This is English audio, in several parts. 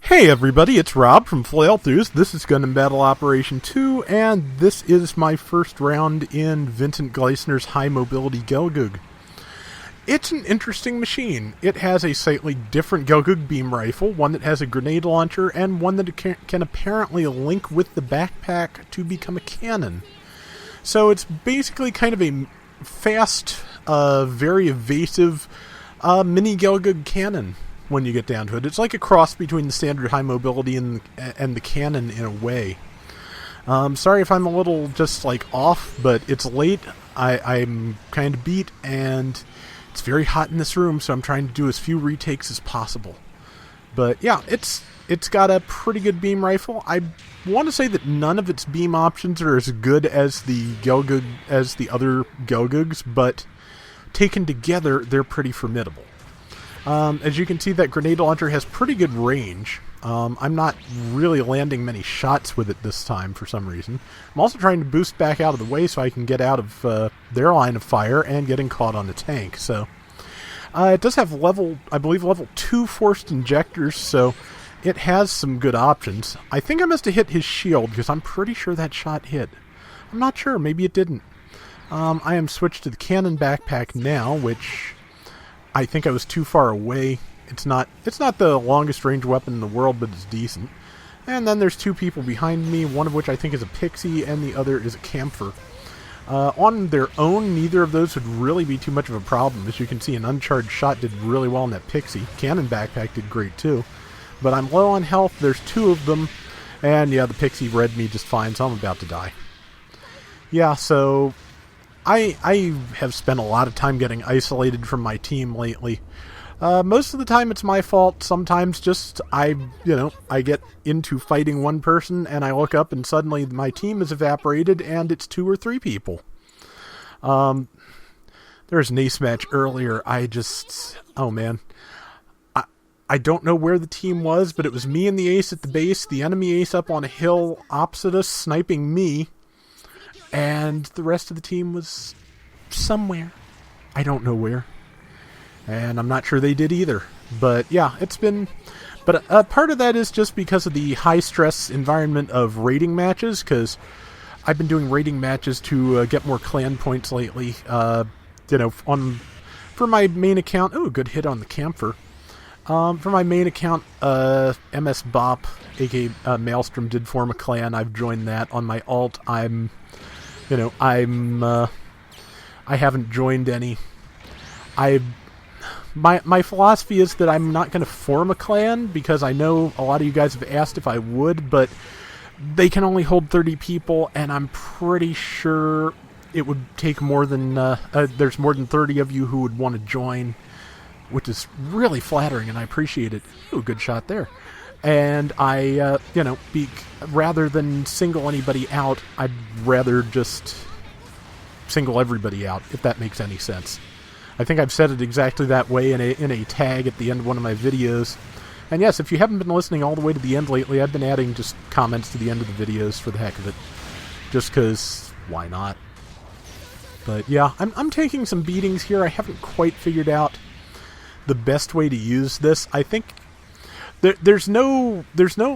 Hey everybody, it's Rob from Flailthroughs. This is Gundam Battle Operation 2, and this is my first round in Vincent Gleissner's High Mobility Gelgoog. It's an interesting machine. It has a slightly different Gelgoog beam rifle, one that has a grenade launcher, and one that can apparently link with the backpack to become a cannon. So it's basically kind of a fast, very evasive mini Gelgoog cannon. When you get down to it, it's like a cross between the standard high mobility and the cannon in a way. Sorry if I'm a little just like off, but it's late. I'm kind of beat, and it's very hot in this room, so I'm trying to do as few retakes as possible. But yeah, it's got a pretty good beam rifle. I want to say that none of its beam options are as good as the Gelgoog as the other Gelgoogs, but taken together, they're pretty formidable. As you can see, that grenade launcher has pretty good range. I'm not really landing many shots with it this time for some reason. I'm also trying to boost back out of the way so I can get out of their line of fire and getting caught on the tank. So it does have I believe level 2 forced injectors, so it has some good options. I think I must have hit his shield because I'm pretty sure that shot hit. I'm not sure, maybe it didn't. I am switched to the cannon backpack now, which I think I was too far away. It's not the longest range weapon in the world, but it's decent. And then there's two people behind me, one of which I think is a pixie, and the other is a camphor. On their own, neither of those would really be too much of a problem. As you can see, an uncharged shot did really well in that pixie. Cannon backpack did great too. But I'm low on health, there's two of them, and yeah, the pixie read me just fine, so I'm about to die. Yeah, so I have spent a lot of time getting isolated from my team lately. Most of the time it's my fault. Sometimes just I get into fighting one person and I look up and suddenly my team is evaporated and it's 2 or 3 people. There was an ace match earlier. Oh man. I don't know where the team was, but it was me and the ace at the base, the enemy ace up on a hill opposite us sniping me. And the rest of the team was somewhere. I don't know where. And I'm not sure they did either. But yeah, it's been... But part of that is just because of the high-stress environment of raiding matches, because I've been doing raiding matches to get more clan points lately. For my main account... Oh, good hit on the camphor. For my main account, MS-BOP, aka Maelstrom, did form a clan. I've joined that. On my alt, I haven't joined any. My philosophy is that I'm not going to form a clan because I know a lot of you guys have asked if I would, but they can only hold 30 people, and I'm pretty sure it would take more than there's more than 30 of you who would want to join, which is really flattering, and I appreciate it. Ooh, good shot there. And I, rather than single anybody out, I'd rather just single everybody out, if that makes any sense. I think I've said it exactly that way in a tag at the end of one of my videos. And yes, if you haven't been listening all the way to the end lately, I've been adding just comments to the end of the videos for the heck of it. Just because, why not? But yeah, I'm taking some beatings here. I haven't quite figured out the best way to use this. I think there's no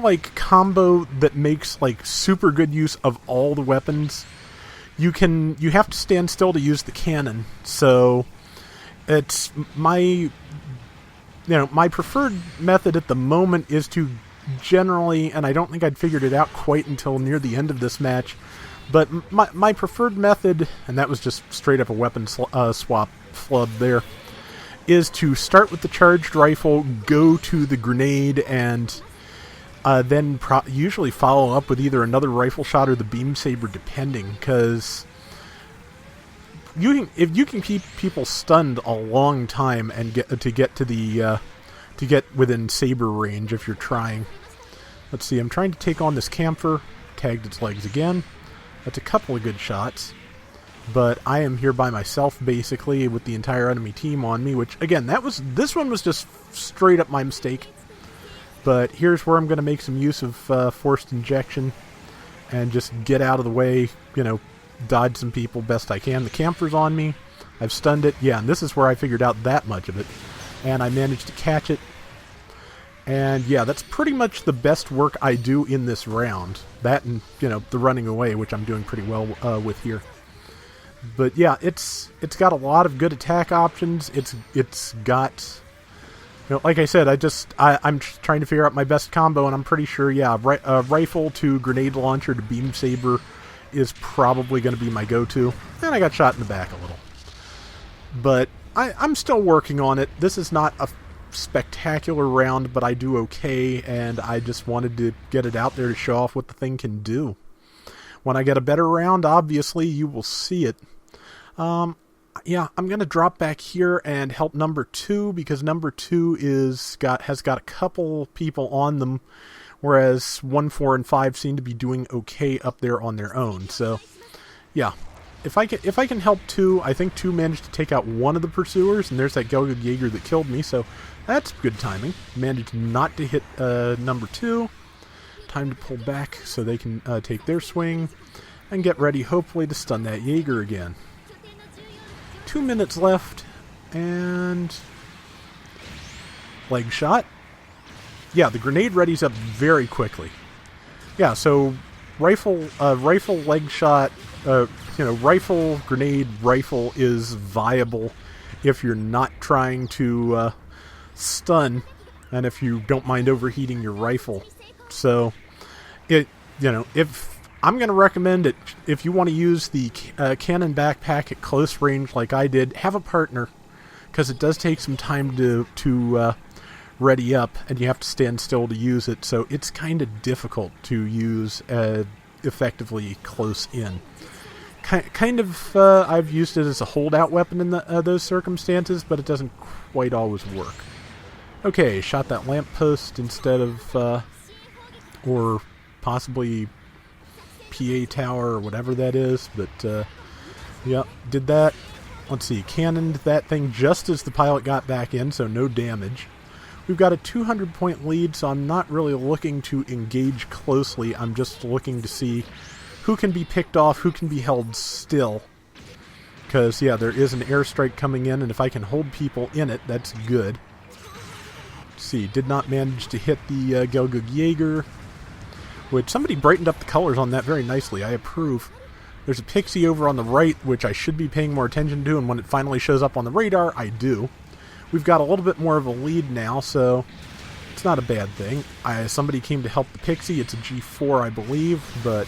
like combo that makes like super good use of all the weapons. You have to stand still to use the cannon. So it's my preferred method at the moment is to generally, and I don't think I'd figured it out quite until near the end of this match, but my preferred method, and that was just straight up a weapon swap flub there, is to start with the charged rifle, go to the grenade, and then usually follow up with either another rifle shot or the beam saber, depending. Because if you can keep people stunned a long time and get within saber range, if you're trying. Let's see. I'm trying to take on this camphor. Tagged its legs again. That's a couple of good shots. But I am here by myself, basically, with the entire enemy team on me, which, again, this one was just straight up my mistake. But here's where I'm going to make some use of forced injection and just get out of the way, dodge some people best I can. The campher's on me. I've stunned it. Yeah, and this is where I figured out that much of it. And I managed to catch it. And yeah, that's pretty much the best work I do in this round. That and, the running away, which I'm doing pretty well with here. But yeah, it's got a lot of good attack options. It's got, like I said, I'm trying to figure out my best combo, and I'm pretty sure, yeah, rifle to grenade launcher to beam saber is probably going to be my go-to. And I got shot in the back a little. But I'm still working on it. This is not a spectacular round, but I do okay, and I just wanted to get it out there to show off what the thing can do. When I get a better round, obviously, you will see it. Yeah, I'm going to drop back here and help number 2, because number 2 has got a couple people on them, whereas 1, 4, and 5 seem to be doing okay up there on their own. So, yeah. If I can help 2, I think 2 managed to take out one of the pursuers, and there's that Gelgoog Jaeger that killed me, so that's good timing. Managed not to hit number 2. Time to pull back so they can take their swing and get ready, hopefully, to stun that Jaeger again. 2 minutes left, and leg shot. Yeah, the grenade readies up very quickly. Yeah, so rifle leg shot, rifle, grenade, rifle is viable if you're not trying to stun, and if you don't mind overheating your rifle. So, if I'm going to recommend it, if you want to use the cannon backpack at close range like I did, have a partner, because it does take some time to ready up, and you have to stand still to use it, so it's kind of difficult to use effectively close in. I've used it as a holdout weapon in those circumstances, but it doesn't quite always work. Okay, shot that lamppost instead of, or possibly PA tower or whatever that is, but, yeah, did that. Let's see, cannoned that thing just as the pilot got back in, so no damage. We've got a 200-point lead, so I'm not really looking to engage closely. I'm just looking to see who can be picked off, who can be held still. Because, yeah, there is an airstrike coming in, and if I can hold people in it, that's good. Let's see, did not manage to hit the Gelgoog Jaeger, which somebody brightened up the colors on that very nicely. I approve. There's a Pixie over on the right, which I should be paying more attention to, and when it finally shows up on the radar, I do. We've got a little bit more of a lead now, so it's not a bad thing. Somebody came to help the Pixie. It's a G4, I believe, but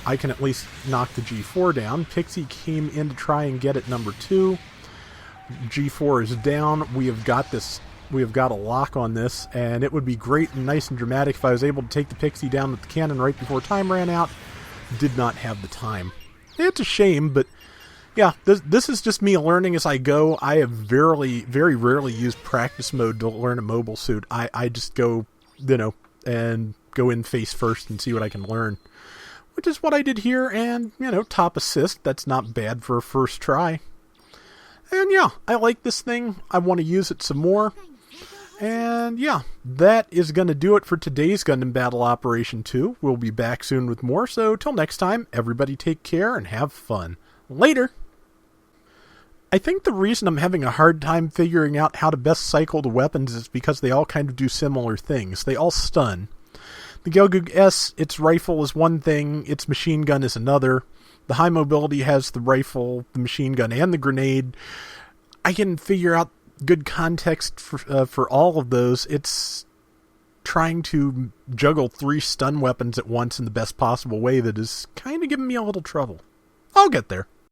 I can at least knock the G4 down. Pixie came in to try and get at number 2. G4 is down. We have got this. We have got a lock on this, and it would be great and nice and dramatic if I was able to take the Pixie down with the cannon right before time ran out. Did not have the time. It's a shame, but yeah, this is just me learning as I go. I have very rarely used practice mode to learn a mobile suit. I just go, and go in face first and see what I can learn. Which is what I did here, and, top assist. That's not bad for a first try. And yeah, I like this thing. I want to use it some more. And yeah, that is going to do it for today's Gundam Battle Operation 2. We'll be back soon with more, so till next time, everybody take care and have fun. Later! I think the reason I'm having a hard time figuring out how to best cycle the weapons is because they all kind of do similar things. They all stun. The Gelgoog S, its rifle is one thing, its machine gun is another. The high mobility has the rifle, the machine gun, and the grenade. I can figure out good context for all of those. It's trying to juggle 3 stun weapons at once in the best possible way that is kind of giving me a little trouble. I'll get there.